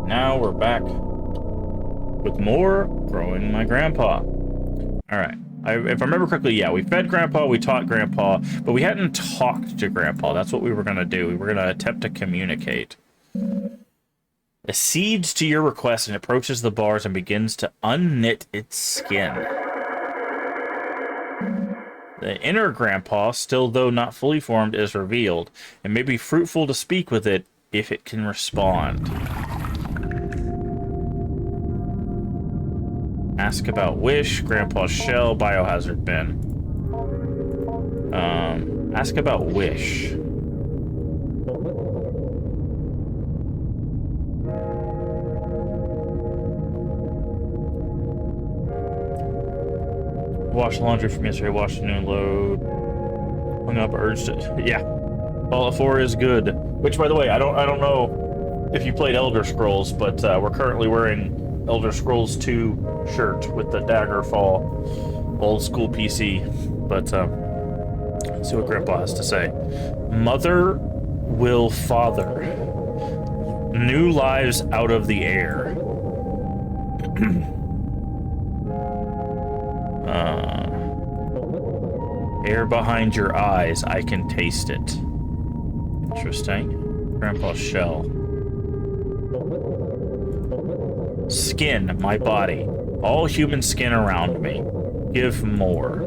Now we're back with more growing my grandpa. Alright. If I remember correctly, yeah, we fed Grandpa, we taught Grandpa, but we hadn't talked to Grandpa. That's what we were going to do. We were going to attempt to communicate. Accedes to your request and approaches the bars and begins to unknit its skin. The inner Grandpa, still though not fully formed, is revealed, and may be fruitful to speak with it if it can respond. Ask about Wish, Grandpa's shell, biohazard bin. Ask about Wish. Washed laundry from yesterday, washed a new load. Hung up, urged it. Yeah. Fallout 4 is good. Which, by the way, I don't know if you played Elder Scrolls, but we're currently wearing Elder Scrolls 2 shirt with the Daggerfall old school PC. But let's see what Grandpa has to say. Mother will father. New lives out of the air. Air behind your eyes, I can taste it. Interesting. Grandpa's shell. Skin, my body. All human skin around me. Give more.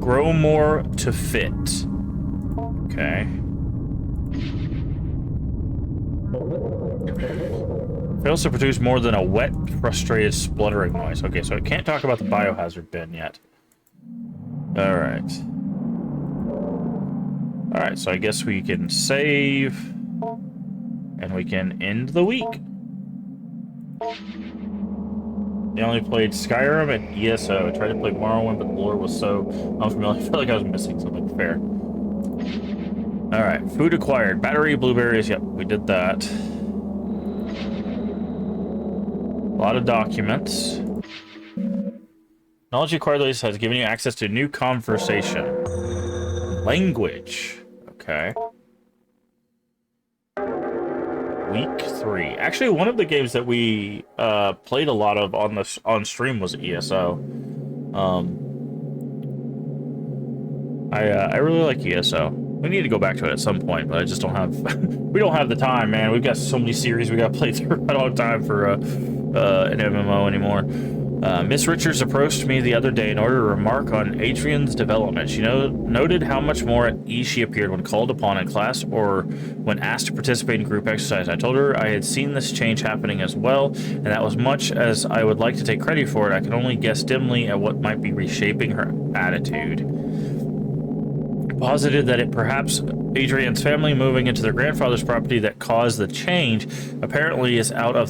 Grow more to fit. Okay. Fails to produce more than a wet, frustrated, spluttering noise. Okay, so I can't talk about the biohazard bin yet. Alright. Alright, so I guess we can save. And we can end the week. I only played Skyrim and ESO. I tried to play Morrowind, but the lore was so unfamiliar. I felt like I was missing something. Fair. Alright, food acquired. Battery, blueberries. Yep, we did that. A lot of documents. Knowledge acquired has given you access to new conversation. Language. Okay. Week 3. Actually, one of the games that we played a lot of on stream was ESO. I really like ESO. We need to go back to it at some point, but I just don't have we don't have the time, man. We've got so many series we got to play through. I don't have time for an MMO anymore. Miss Richards approached me the other day in order to remark on Adrian's development. She noted how much more at ease she appeared when called upon in class or when asked to participate in group exercise. I told her I had seen this change happening as well, and that was much as I would like to take credit for it. I could only guess dimly at what might be reshaping her attitude. Posited that it perhaps Adrian's family moving into their grandfather's property that caused the change apparently is out in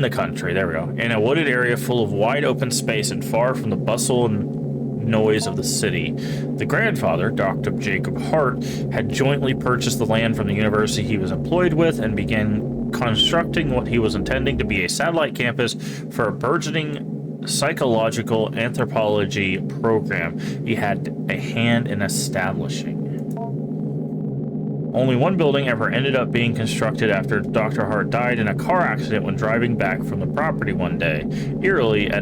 the country, there we go, in a wooded area full of wide open space and far from the bustle and noise of the city. The grandfather, Dr. Jacob Hart, had jointly purchased the land from the university he was employed with and began constructing what he was intending to be a satellite campus for a burgeoning psychological anthropology program he had a hand in establishing. Only one building ever ended up being constructed after Dr. Hart died in a car accident when driving back from the property one day. Eerily,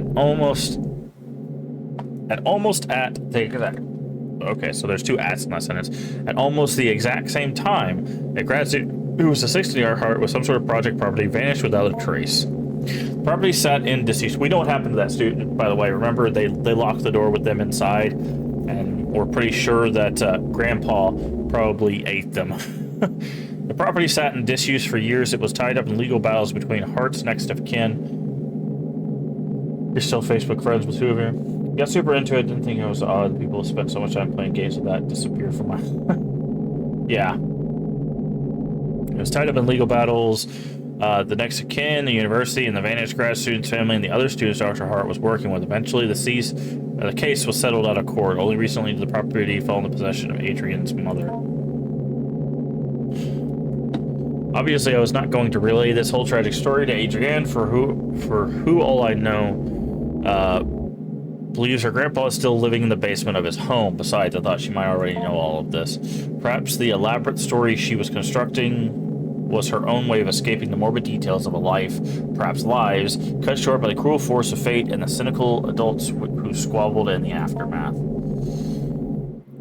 okay, so there's two ats in that sentence. At almost the exact same time, a grad student who was assisting Dr. Hart with some sort of project property vanished without a trace. The property sat in disuse. We know what happened to that student, by the way. Remember, they locked the door with them inside, and we're pretty sure that Grandpa probably ate them. The property sat in disuse for years. It was tied up in legal battles between Hart's next of kin. You're still Facebook friends with two of you. Got super into it. Didn't think it was odd. People spent so much time playing games with that disappeared from my... Yeah. It was tied up in legal battles. The next of kin, the university, and the vanished grad student's family, and the other students Dr. Hart was working with. Eventually, the case was settled out of court. Only recently did the property fall in the possession of Adrian's mother. Obviously, I was not going to relay this whole tragic story to Adrienne, for who all I know believes her grandpa is still living in the basement of his home. Besides, I thought she might already know all of this. Perhaps the elaborate story she was constructing was her own way of escaping the morbid details of a life, perhaps lives, cut short by the cruel force of fate and the cynical adults who squabbled in the aftermath.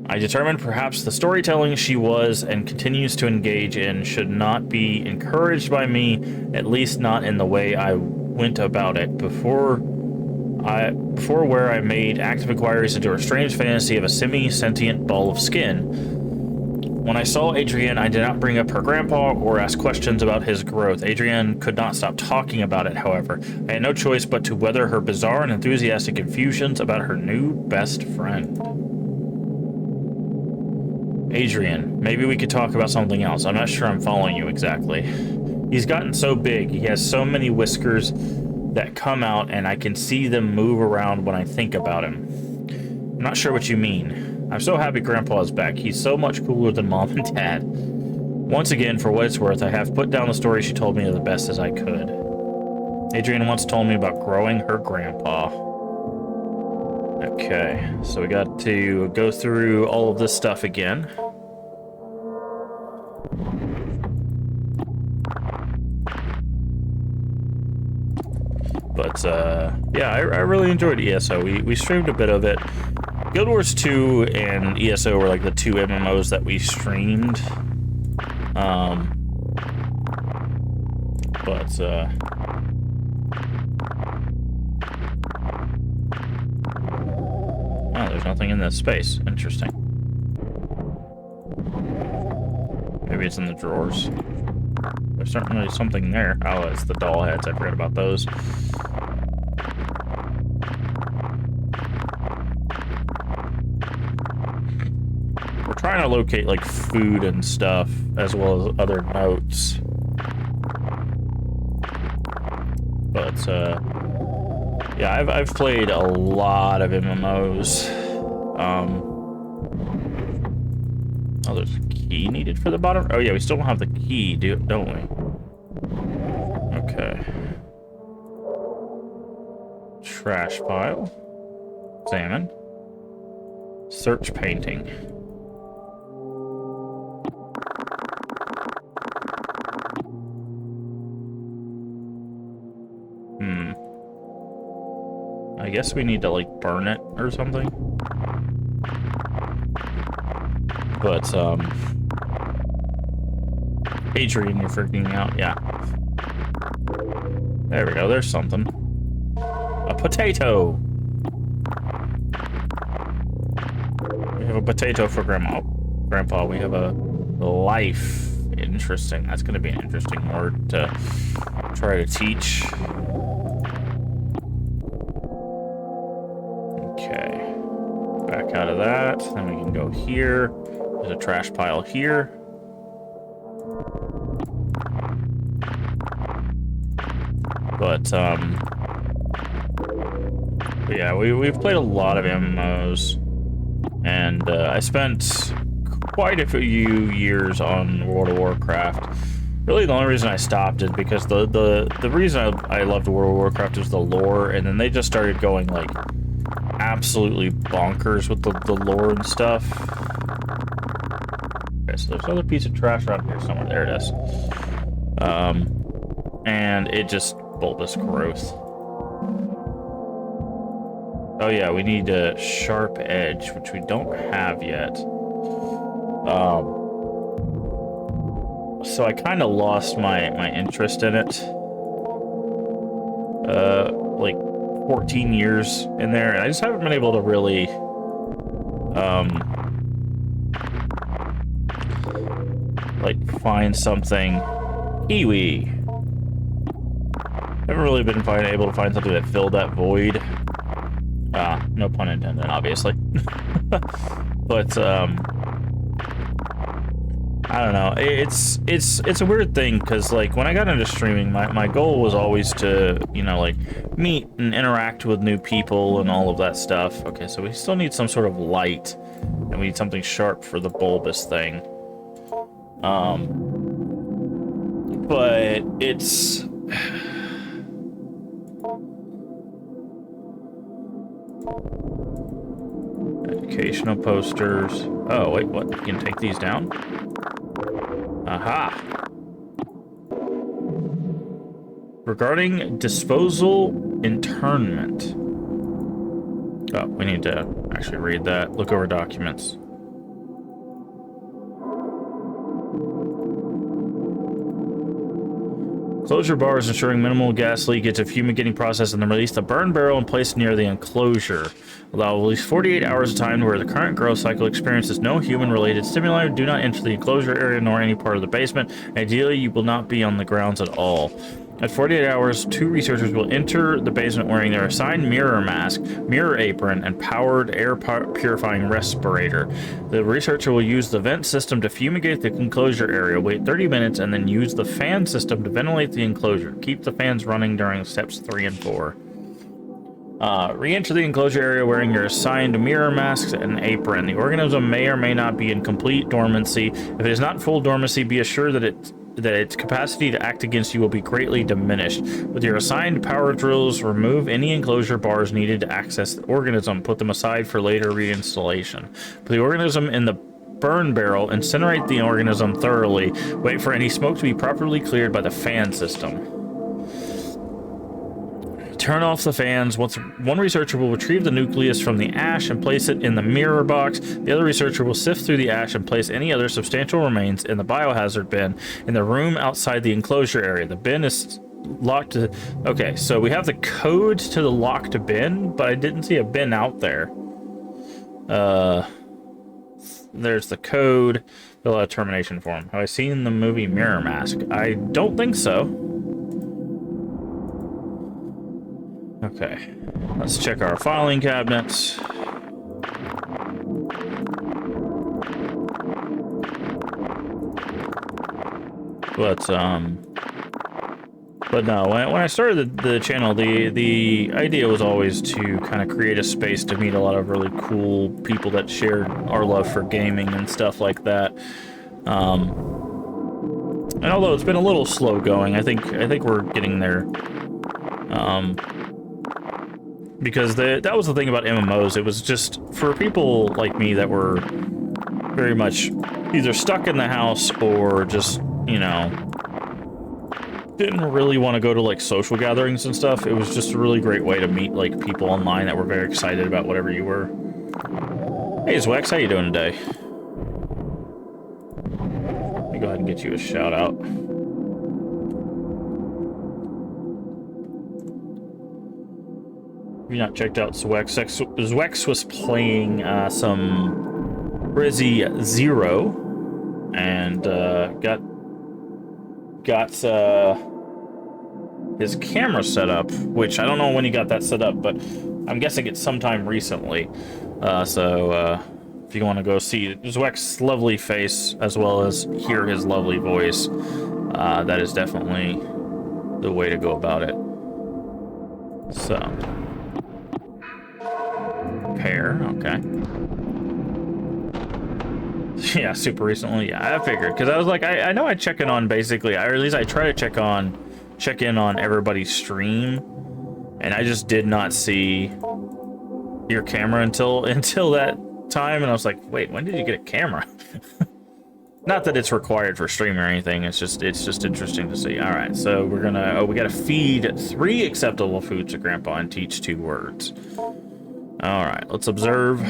I determined perhaps the storytelling she was and continues to engage in should not be encouraged by me, at least not in the way I went about it before where I made active inquiries into her strange fantasy of a semi-sentient ball of skin. When I saw Adrienne, I did not bring up her grandpa or ask questions about his growth. Adrienne could not stop talking about it, however. I had no choice but to weather her bizarre and enthusiastic effusions about her new best friend. Adrienne, maybe we could talk about something else. I'm not sure I'm following you exactly. He's gotten so big. He has so many whiskers that come out, and I can see them move around when I think about him. I'm not sure what you mean. I'm so happy Grandpa is back. He's so much cooler than Mom and Dad. Once again, for what it's worth, I have put down the story she told me the best as I could. Adrienne once told me about growing her grandpa. Okay, so we got to go through all of this stuff again. But, yeah, I really enjoyed ESO. We streamed a bit of it. Guild Wars 2 and ESO were like the two MMOs that we streamed. Oh, there's nothing in this space. Interesting. Maybe it's in the drawers. There's certainly something there. Oh, it's the doll heads. I forgot about those. We're trying to locate, like, food and stuff, as well as other notes. But, yeah, I've played a lot of MMOs. Oh, there's a key needed for the bottom? Oh, yeah, we still don't have the key, don't we? Okay. Trash pile. Examine. Search painting. I guess we need to, like, burn it or something. But, Adrienne, you're freaking out. Yeah. There we go. There's something. A potato. We have a potato for Grandpa. We have a life. Interesting. That's going to be an interesting word to try to teach. Okay. Back out of that. Then we can go here. There's a trash pile here. But, yeah, we've played a lot of MMOs, and I spent quite a few years on World of Warcraft. Really, the only reason I stopped is because the reason I loved World of Warcraft is the lore, and then they just started going, like, absolutely bonkers with the lore and stuff. Okay, so there's another piece of trash around here somewhere. There it is. And it just bulbous growth. Oh yeah, we need a sharp edge, which we don't have yet. So I kind of lost my interest in it. Like 14 years in there, and I just haven't been able to really like find something. Kiwi. Haven't really been able to find something that filled that void. No pun intended, obviously. But I don't know. It's a weird thing because, like, when I got into streaming, my goal was always to, you know, like, meet and interact with new people and all of that stuff. Okay, so we still need some sort of light, and we need something sharp for the bulbous thing. But it's educational posters. Oh, wait, what? You can take these down? Aha! Regarding disposal internment. Oh, we need to actually read that. Look over documents. Enclosure bars ensuring minimal gas leakage of fumigating process and then release the burn barrel and place near the enclosure. Allow at least 48 hours of time where the current growth cycle experiences no human-related stimuli. Do not enter the enclosure area nor any part of the basement. Ideally, you will not be on the grounds at all. At 48 hours, 2 researchers will enter the basement wearing their assigned mirror mask, mirror apron, and powered air purifying respirator. The researcher will use the vent system to fumigate the enclosure area, wait 30 minutes, and then use the fan system to ventilate the enclosure. Keep the fans running during steps 3 and 4. Re-enter the enclosure area wearing your assigned mirror mask and apron. The organism may or may not be in complete dormancy. If it is not full dormancy, be assured that its capacity to act against you will be greatly diminished. With your assigned power drills, remove any enclosure bars needed to access the organism. Put them aside for later reinstallation. Put the organism in the burn barrel. Incinerate the organism thoroughly. Wait for any smoke to be properly cleared by the fan system. Turn off the fans. One researcher will retrieve the nucleus from the ash and place it in the mirror box. The other researcher will sift through the ash and place any other substantial remains in the biohazard bin in the room outside the enclosure area. The bin is locked to... Okay, so we have the code to the locked bin, but I didn't see a bin out there. There's the code. Fill out a termination form. Have I seen the movie Mirror Mask? I don't think so. Okay, let's check our filing cabinets. But no, when I started the channel, the idea was always to kind of create a space to meet a lot of really cool people that shared our love for gaming and stuff like that. And although it's been a little slow going, I think we're getting there. Because that was the thing about MMOs. It was just for people like me that were very much either stuck in the house or just, you know, didn't really want to go to like social gatherings and stuff. It was just a really great way to meet like people online that were very excited about whatever you were. Hey, Zwex, how you doing today? Let me go ahead and get you a shout out. If you've not checked out Zwex, Zwex was playing some Resi Zero and got his camera set up, which I don't know when he got that set up, but I'm guessing it's sometime recently. So if you want to go see Zwex's lovely face as well as hear his lovely voice, that is definitely the way to go about it. So. Pair, okay. Yeah, super recently. Yeah, I figured, because I was like, I know I check in on basically, or at least I try to check in on everybody's stream, and I just did not see your camera until that time, and I was like, wait, when did you get a camera? Not that it's required for streaming or anything. It's just interesting to see. All right, so we're gonna we gotta feed 3 acceptable foods to Grandpa and teach 2 words. All right, let's observe.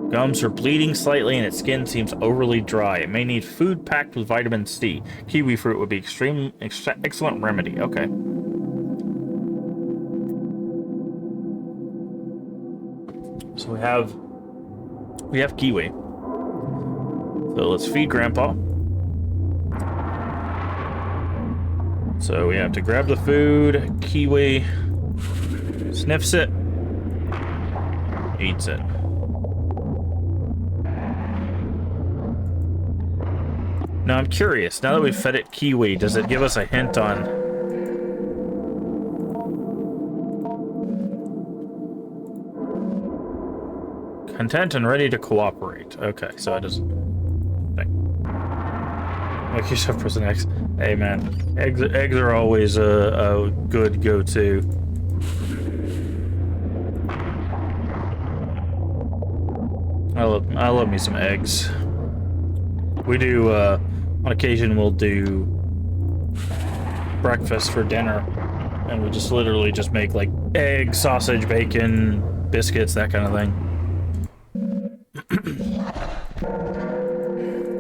Gums are bleeding slightly and its skin seems overly dry. It may need food packed with vitamin C. Kiwi fruit would be excellent remedy. Okay. So we have kiwi. So let's feed Grandpa. So we have to grab the food, kiwi, sniffs it, eats it. Now I'm curious, now that we've fed it kiwi, does it give us a hint on... Content and ready to cooperate. Okay, so it doesn't... Make yourself prison eggs. Hey man, eggs are always a good go-to. I love me some eggs. We do On occasion, we'll do breakfast for dinner, and we just literally just make like egg, sausage, bacon, biscuits, that kind of thing.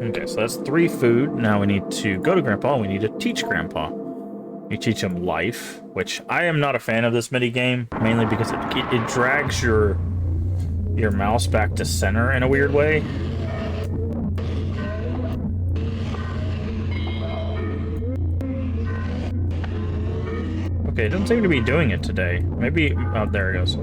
Okay, so that's 3 food. Now we need to go to Grandpa, and we need to teach Grandpa. You teach him life, which I am not a fan of this mini game, mainly because it drags your mouse back to center in a weird way. Okay, it doesn't seem to be doing it today. Maybe... oh, there it goes.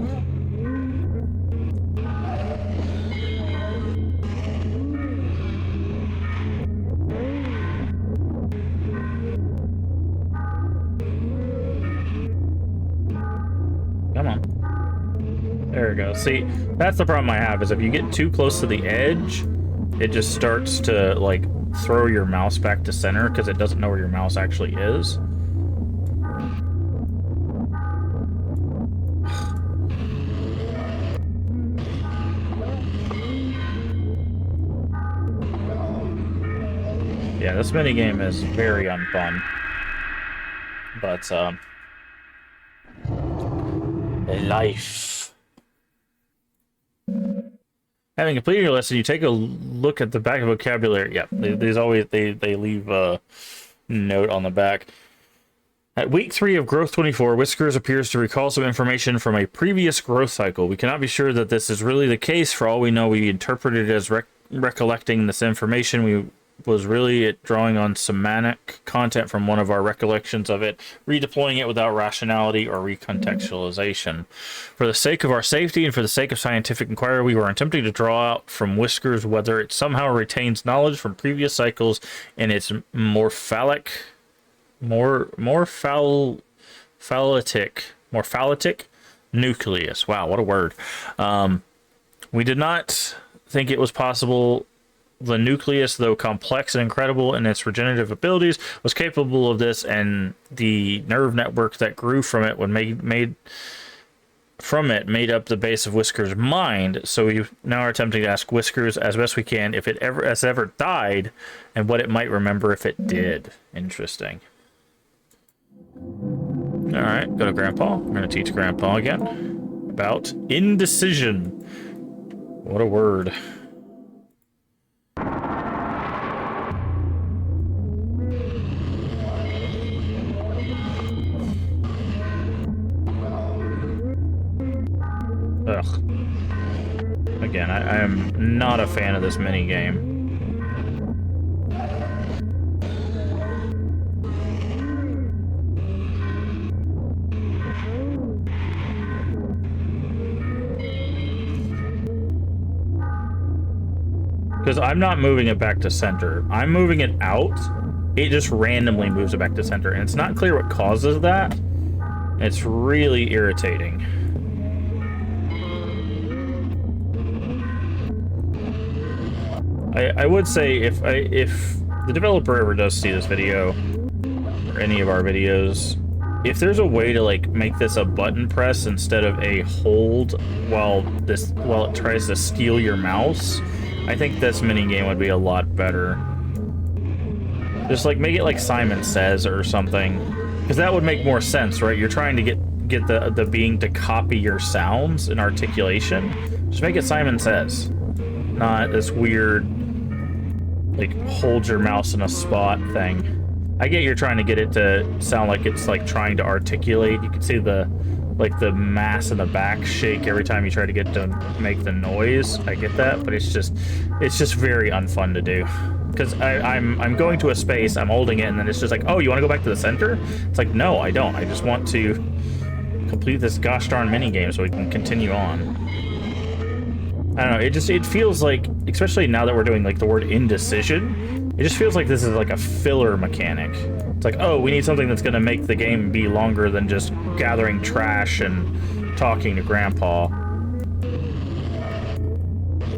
Come on. There we go. See, that's the problem I have, is if you get too close to the edge, it just starts to, like, throw your mouse back to center because it doesn't know where your mouse actually is. Yeah, this minigame is very unfun. But, life. Having completed your lesson, you take a look at the back of vocabulary. Yeah, there's always, they leave a note on the back. At week 3 of Growth 24, Whiskers appears to recall some information from a previous growth cycle. We cannot be sure that this is really the case. For all we know, we interpreted it as recollecting this information. We was really drawing on semantic content from one of our recollections of it, redeploying it without rationality or recontextualization. For the sake of our safety and for the sake of scientific inquiry, we were attempting to draw out from Whiskers whether it somehow retains knowledge from previous cycles in its morphalytic nucleus. Wow, what a word. We did not think it was possible. The nucleus, though complex and incredible in its regenerative abilities, was capable of this, and the nerve network that grew from it made up the base of Whiskers' mind. So we now are attempting to ask Whiskers as best we can if it has ever died, and what it might remember if it did. Interesting. All right, go to Grandpa. I'm going to teach Grandpa again about indecision. What a word. Ugh. Again, I am not a fan of this mini game. Because I'm not moving it back to center. I'm moving it out. It just randomly moves it back to center. And it's not clear what causes that. It's really irritating. I would say if the developer ever does see this video, or any of our videos, if there's a way to like make this a button press instead of a hold while it tries to steal your mouse, I think this minigame would be a lot better. Just like make it like Simon Says or something, because that would make more sense, right? You're trying to get the being to copy your sounds and articulation. Just make it Simon Says, not this weird like hold your mouse in a spot thing. I get you're trying to get it to sound like it's like trying to articulate. You can see the mass in the back shake every time you try to get to make the noise. I get that, but it's just very unfun to do. Because I'm going to a space, I'm holding it, and then it's just like, oh, you want to go back to the center? It's like, no, I don't. I just want to complete this gosh darn mini game so we can continue on. I don't know, it feels like, especially now that we're doing like the word indecision, it just feels like this is like a filler mechanic. It's like, oh, we need something that's going to make the game be longer than just gathering trash and talking to Grandpa.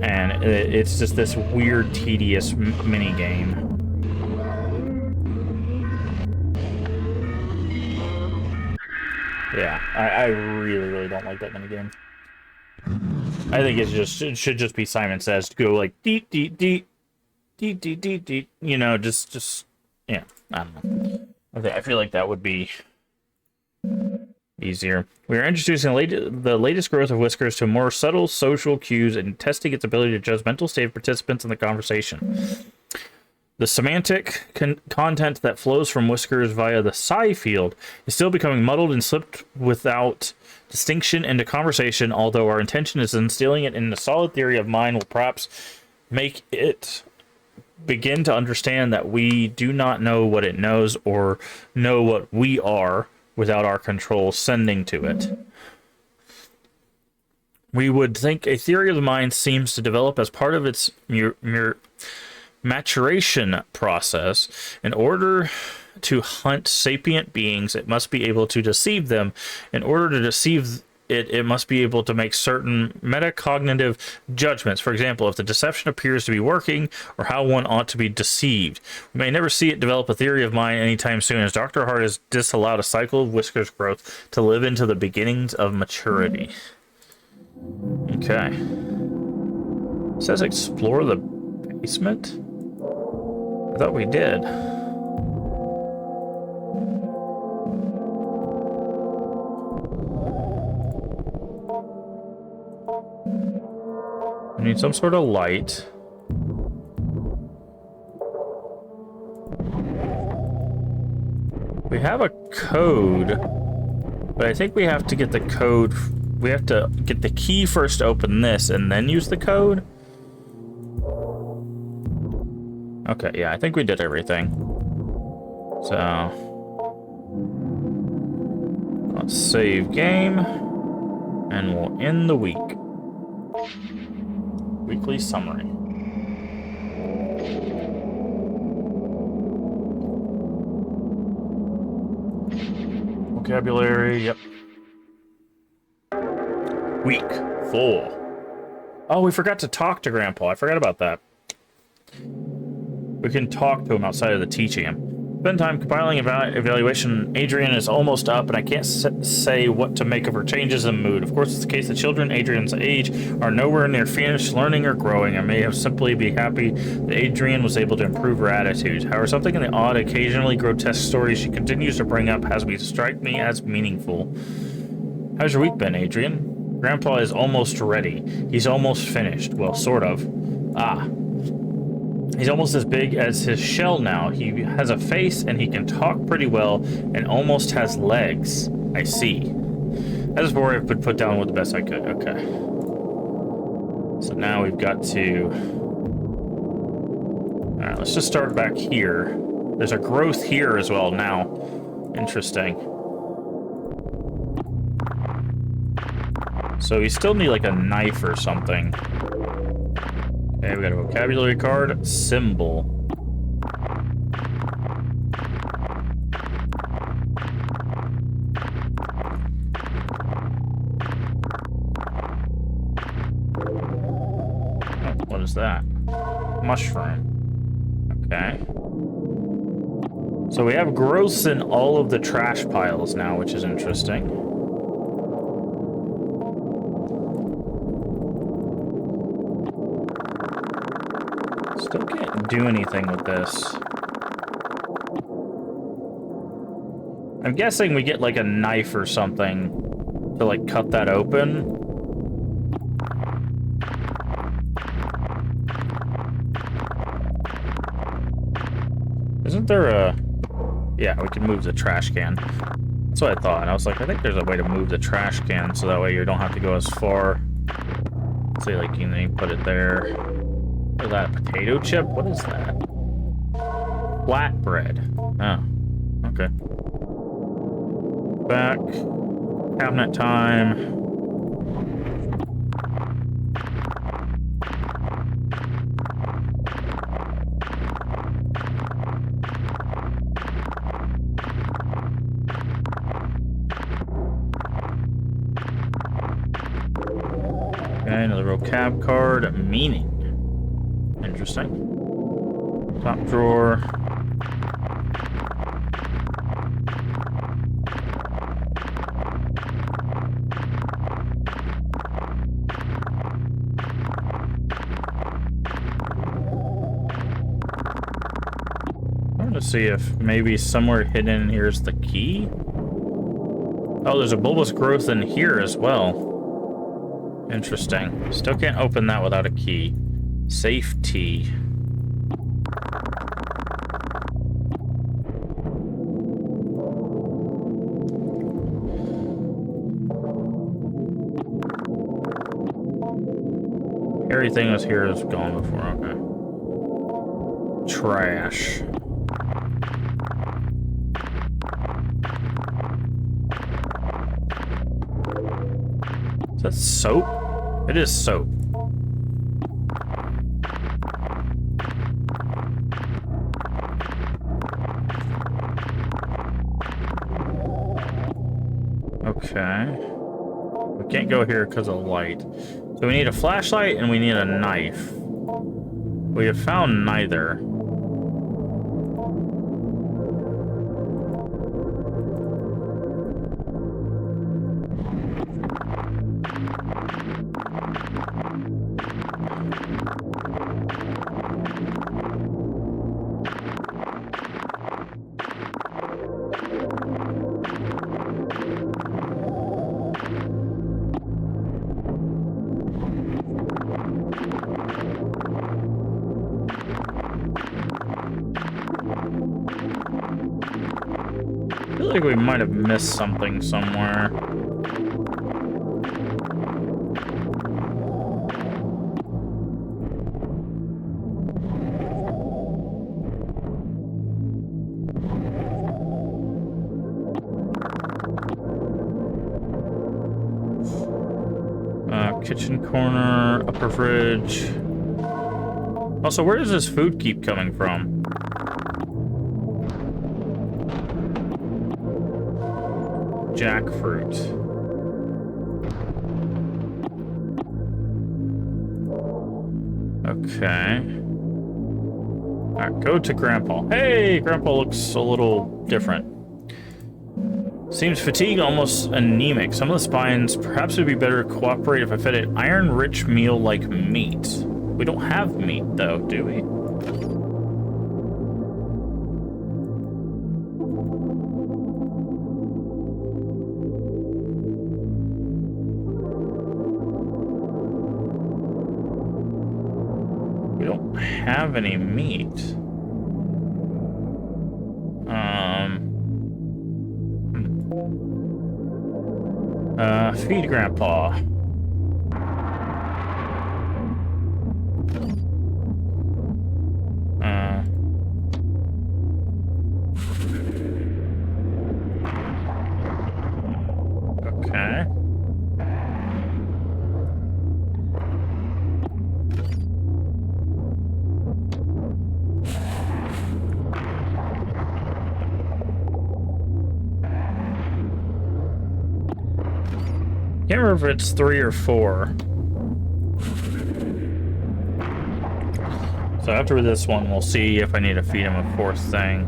And it's just this weird, tedious mini game. Yeah, I really, really don't like that mini game. I think it should just be Simon Says to go like deep, deep, deep, You know, just yeah. I don't know. I feel like that would be easier. We are introducing the latest growth of whiskers to more subtle social cues and testing its ability to judge mental state of participants in the conversation. The semantic content that flows from whiskers via the psi field is still becoming muddled and slipped without distinction into conversation, although our intention is instilling it in a solid theory of mind will perhaps make it begin to understand that we do not know what it knows or know what we are without our control sending to it. We would think a theory of the mind seems to develop as part of its maturation process. In order to hunt sapient beings, it must be able to deceive them. In order to deceive it must be able to make certain metacognitive judgments. For example, if the deception appears to be working, or how one ought to be deceived. We may never see it develop a theory of mind anytime soon, as Dr. Hart has disallowed a cycle of whiskers growth to live into the beginnings of maturity. Okay. It says explore the basement? I thought we did. We need some sort of light. We have a code, but I think we have to get the code. We have to get the key first to open this and then use the code. Okay, yeah, I think we did everything. So let's save game and we'll end the week. Weekly summary. Vocabulary, yep. Week 4. Oh, we forgot to talk to Grandpa. I forgot about that. We can talk to him outside of the teaching him. Spend time compiling evaluation. Adrian is almost up, and I can't say what to make of her changes in mood. Of course, it's the case that children Adrian's age are nowhere near finished learning or growing. I may have simply be happy that Adrian was able to improve her attitude. However, something in the odd, occasionally grotesque stories she continues to bring up has strike me as meaningful. How's your week been, Adrian? Grandpa is almost ready. He's almost finished. Well, sort of. He's almost as big as his shell now. He has a face and he can talk pretty well and almost has legs. I see. As before, I've been put down with the best I could. Okay. So now we've got to... Alright, let's just start back here. There's a growth here as well now. Interesting. So we still need like a knife or something. Okay, we got a vocabulary card. Symbol. Oh, what is that? Mushroom. Okay. So we have growths in all of the trash piles now, which is interesting. Still can't do anything with this. I'm guessing we get like a knife or something to like cut that open. Isn't there a... Yeah, we can move the trash can. That's what I thought. And I was like, I think there's a way to move the trash can so that way you don't have to go as far. Say like you can put it there. Is that a potato chip? What is that? Flatbread. Oh, okay. Back. Cabinet time. Okay, another vocab card. Meaning. Interesting. Top drawer. trying to see if maybe somewhere hidden here's the key. Oh, there's a bulbous growth in here as well. Interesting. Still can't open that without a key. Safety. Everything was here is gone before. Okay. Trash. Is that soap? It is soap. Okay. We can't go here because of light. So we need a flashlight and we need a knife. We have found neither. I feel like we might have missed something somewhere. Kitchen corner, upper fridge. Also, where does this food keep coming from? Jackfruit. Okay. Alright, go to Grandpa. Hey, Grandpa looks a little different. Seems fatigued, almost anemic. Some of the spines perhaps would be better to cooperate if I fed it iron-rich meal like meat. We don't have meat, though, do we? We don't have any meat. Feed Grandpa. Okay. Can't remember if it's 3 or 4. So after this one, we'll see if I need to feed him a 4th thing.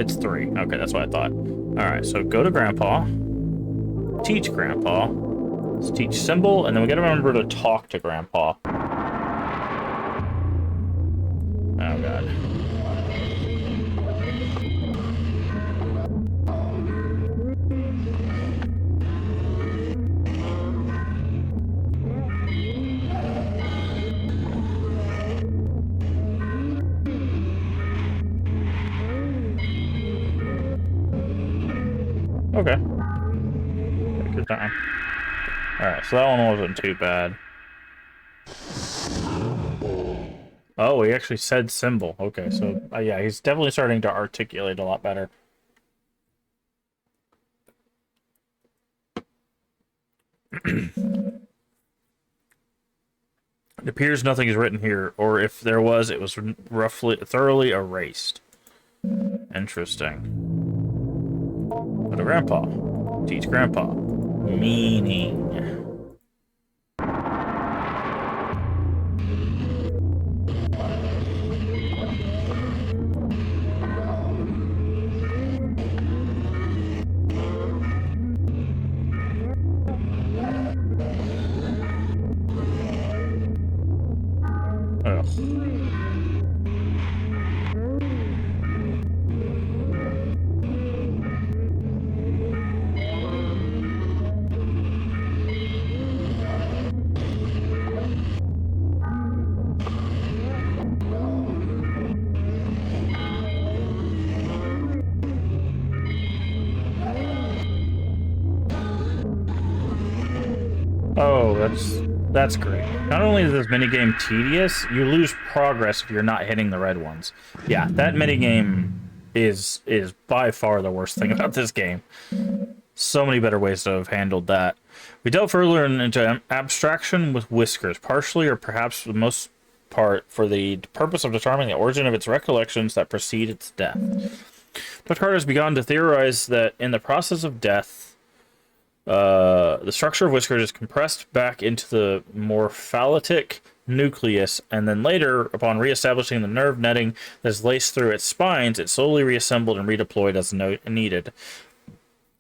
It's 3. Okay, that's what I thought. Alright, so go to Grandpa. Teach Grandpa. Let's teach Symbol, and then we gotta remember to talk to Grandpa. Oh, God. Okay. Take your time. Alright, so that one wasn't too bad. Oh, he actually said Symbol. Okay, so, yeah, he's definitely starting to articulate a lot better. It appears nothing is written here, or if there was, it was thoroughly erased. Interesting. Go to Grandpa. Teach Grandpa. Meaning. Ugh. Oh, that's great. Not only is this minigame tedious, you lose progress if you're not hitting the red ones. Yeah, that minigame is by far the worst thing about this game. So many better ways to have handled that. We delve further into abstraction with Whiskers, partially or perhaps for the most part for the purpose of determining the origin of its recollections that precede its death. Dr. Hart has begun to theorize that in the process of death, the structure of Whiskers is compressed back into the morphalytic nucleus, and then later, upon reestablishing the nerve netting that is laced through its spines, it's slowly reassembled and redeployed as needed.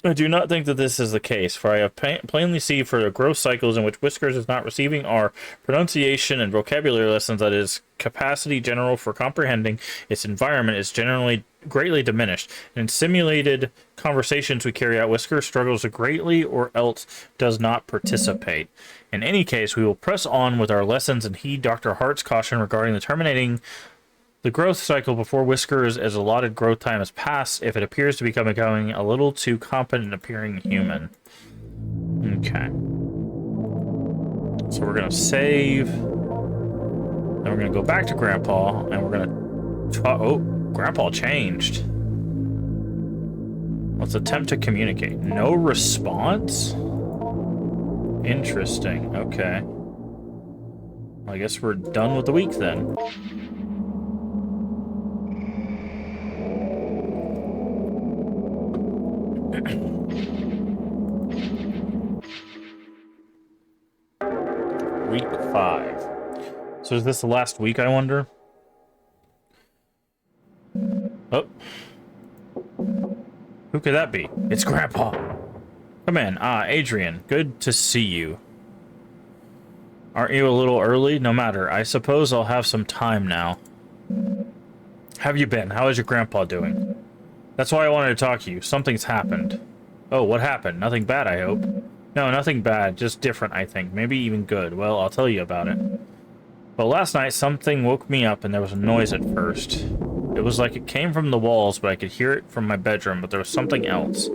I do not think that this is the case, for I have plainly seen for the growth cycles in which Whiskers is not receiving our pronunciation and vocabulary lessons that his capacity general for comprehending its environment is generally greatly diminished. In simulated conversations we carry out, Whiskers struggles greatly or else does not participate. In any case, we will press on with our lessons and heed Dr. Hart's caution regarding the terminating the growth cycle before Whiskers as allotted growth time has passed if it appears to be becoming a little too competent appearing human. Okay. So we're going to save. Then we're going to go back to Grandpa, and we're going to... Oh, Grandpa changed. Let's attempt to communicate. No response? Interesting. Okay. I guess we're done with the week then. Week 5. So is this the last week, I wonder? Oh. Who could that be? It's Grandpa. Come in. Adrian. Good to see you. Aren't you a little early? No matter. I suppose I'll have some time now. Have you been? How is your grandpa doing? That's why I wanted to talk to you. Something's happened. Oh, what happened? Nothing bad, I hope. No, nothing bad. Just different, I think. Maybe even good. Well, I'll tell you about it. Well, last night something woke me up and there was a noise at first. It was like it came from the walls, but I could hear it from my bedroom, but there was something else.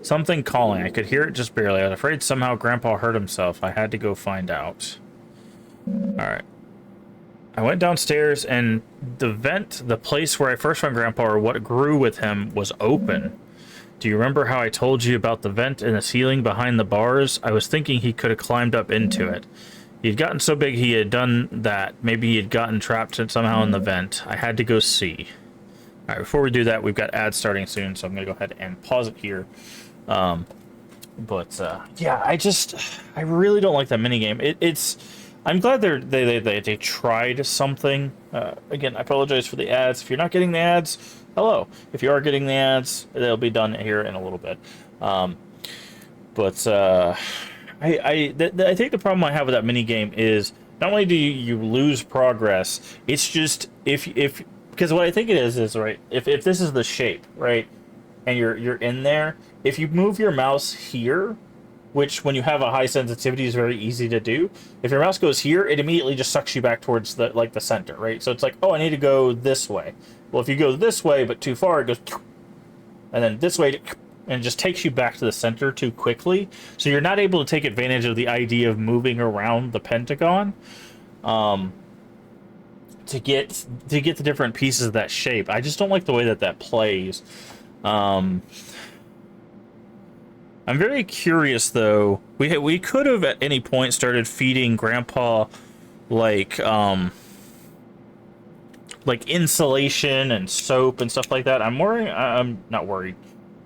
Something calling. I could hear it just barely. I was afraid somehow Grandpa hurt himself. I had to go find out. Alright. I went downstairs and the vent, the place where I first found Grandpa, or what grew with him, was open. Do you remember how I told you about the vent in the ceiling behind the bars? I was thinking he could have climbed up into it. He had gotten so big he had done that. Maybe he had gotten trapped somehow in the vent. I had to go see. Alright, before we do that, we've got ads starting soon, so I'm going to go ahead and pause it here. Yeah, I really don't like that minigame. It's... I'm glad they tried something. Again, I apologize for the ads. If you're not getting the ads, hello. If you are getting the ads, they'll be done here in a little bit. I think the problem I have with that minigame is not only do you lose progress, it's just because what I think it is right, if this is the shape, right, and you're in there, if you move your mouse here, which when you have a high sensitivity is very easy to do, if your mouse goes here, it immediately just sucks you back towards the center, right? So it's like, oh, I need to go this way. Well, if you go this way but too far, it goes, and then this way, and it just takes you back to the center too quickly. So you're not able to take advantage of the idea of moving around the pentagon to get the different pieces of that shape. I just don't like the way that plays. I'm very curious, though. We could have at any point started feeding Grandpa like insulation and soap and stuff like that. I'm not worried.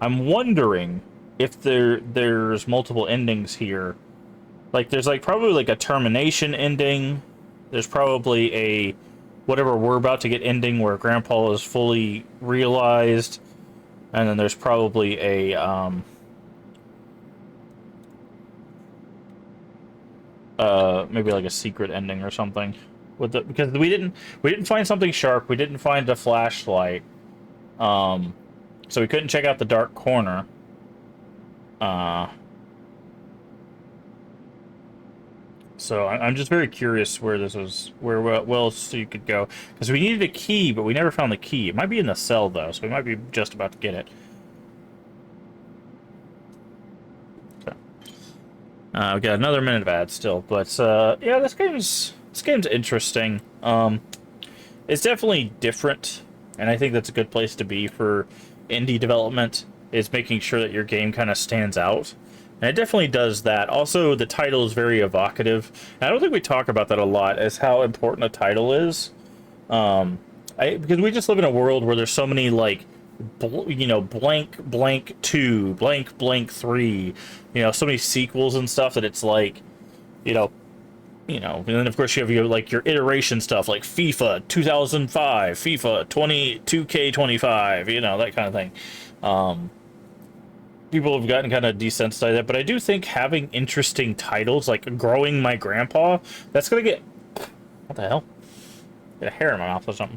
I'm wondering if there's multiple endings here. Like there's probably a termination ending. There's probably a whatever we're about to get ending where Grandpa is fully realized, and then there's probably a maybe a secret ending or something. with the, because we didn't find something sharp. We didn't find a flashlight. So we couldn't check out the dark corner. So I'm just very curious where this was, where else you could go, because we needed a key, but we never found the key. It might be in the cell though, so we might be just about to get it. Okay. We got another minute of ads still, but yeah, this game's interesting. It's definitely different, and I think that's a good place to be for indie development, is making sure that your game kind of stands out. And it definitely does that. Also, the title is very evocative. And I don't think we talk about that a lot, as how important a title is. Because we just live in a world where there's so many, like, you know, blank, blank 2, blank, blank 3, you know, so many sequels and stuff that it's like, you know, and then of course you have your iteration stuff like FIFA 2005, FIFA 2K25, you know, that kind of thing. People have gotten kind of desensitized that, but I do think having interesting titles like Growing My Grandpa, that's gonna get, what the hell? Get a hair in my mouth or something.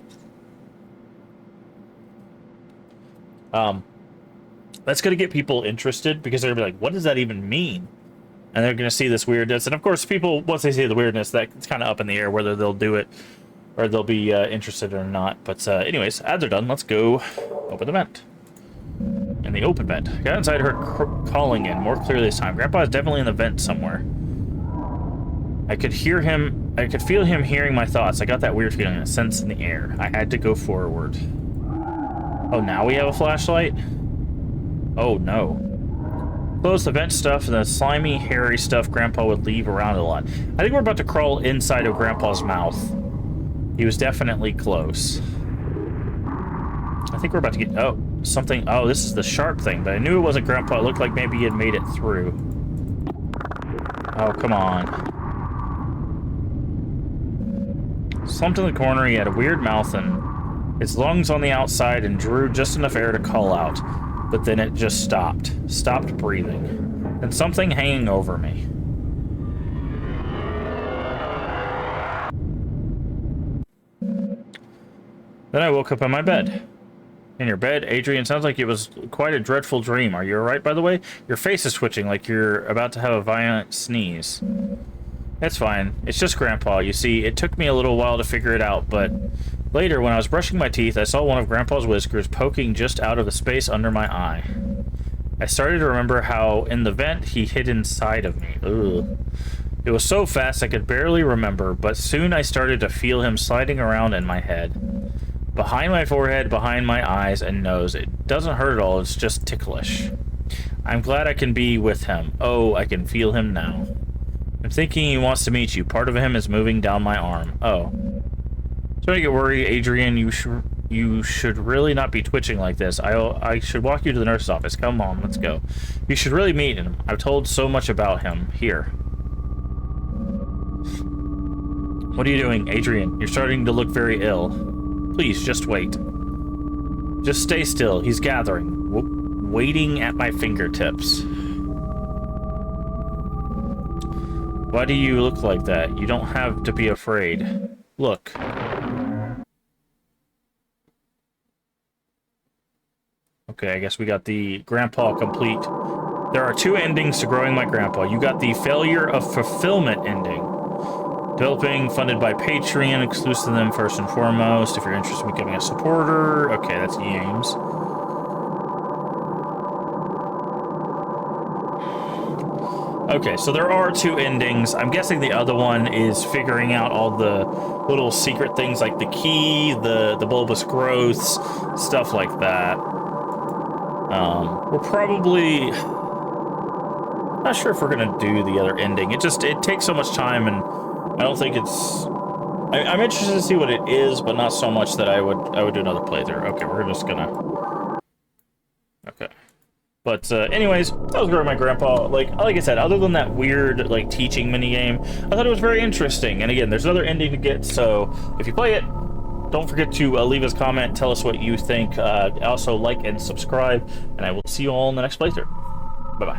That's gonna get people interested, because they're gonna be like, what does that even mean? And they're gonna see this weirdness, and of course people, once they see the weirdness, that's kind of up in the air whether they'll do it or they'll be interested or not. But anyways, ads are done. Let's go open the vent. In the open vent. Got inside, heard calling in more clearly this time. Grandpa is definitely in the vent somewhere. I could hear him. I could feel him hearing my thoughts. I got that weird feeling, a sense in the air. I had to go forward. Oh, now we have a flashlight? Oh, no. Close the vent stuff and the slimy, hairy stuff Grandpa would leave around a lot. I think we're about to crawl inside of Grandpa's mouth. He was definitely close. I think we're about to get... Oh, something... Oh, this is the sharp thing, but I knew it wasn't Grandpa. It looked like maybe he had made it through. Oh, come on. Slumped in the corner, he had a weird mouth and his lungs on the outside and drew just enough air to call out. But then it just stopped. Stopped breathing. And something hanging over me. Then I woke up in my bed. In your bed, Adrian, sounds like it was quite a dreadful dream. Are you alright, by the way? Your face is twitching like you're about to have a violent sneeze. It's fine. It's just Grandpa. You see, it took me a little while to figure it out, but later, when I was brushing my teeth, I saw one of Grandpa's whiskers poking just out of the space under my eye. I started to remember how, in the vent, he hid inside of me. Ugh. It was so fast I could barely remember, but soon I started to feel him sliding around in my head. Behind my forehead, behind my eyes and nose. It doesn't hurt at all, it's just ticklish. I'm glad I can be with him. Oh, I can feel him now. I'm thinking he wants to meet you. Part of him is moving down my arm. Oh. Starting to get worried, Adrian. You should really not be twitching like this. I should walk you to the nurse's office. Come on, let's go. You should really meet him. I've told so much about him. Here. What are you doing, Adrian? You're starting to look very ill. Please, just wait. Just stay still. He's gathering. Waiting at my fingertips. Why do you look like that? You don't have to be afraid. Look. Okay, I guess we got the Grandpa complete. There are 2 endings to Growing My Grandpa. You got the Failure of Fulfillment ending. Developing, funded by Patreon, exclusive to them first and foremost. If you're interested in becoming a supporter. Okay, that's games. Okay, so there are 2 endings. I'm guessing the other one is figuring out all the little secret things like the key, the bulbous growths, stuff like that. We're probably not sure if we're gonna do the other ending. It takes so much time, and I don't think it's... I'm interested to see what it is, but not so much that I would do another playthrough. Okay, we're just gonna... Okay. But anyways, that was Growing My Grandpa. Like I said, other than that weird like teaching minigame, I thought it was very interesting. And again, there's another ending to get, so if you play it, don't forget to leave us a comment, tell us what you think. Also like and subscribe, and I will see you all in the next playthrough.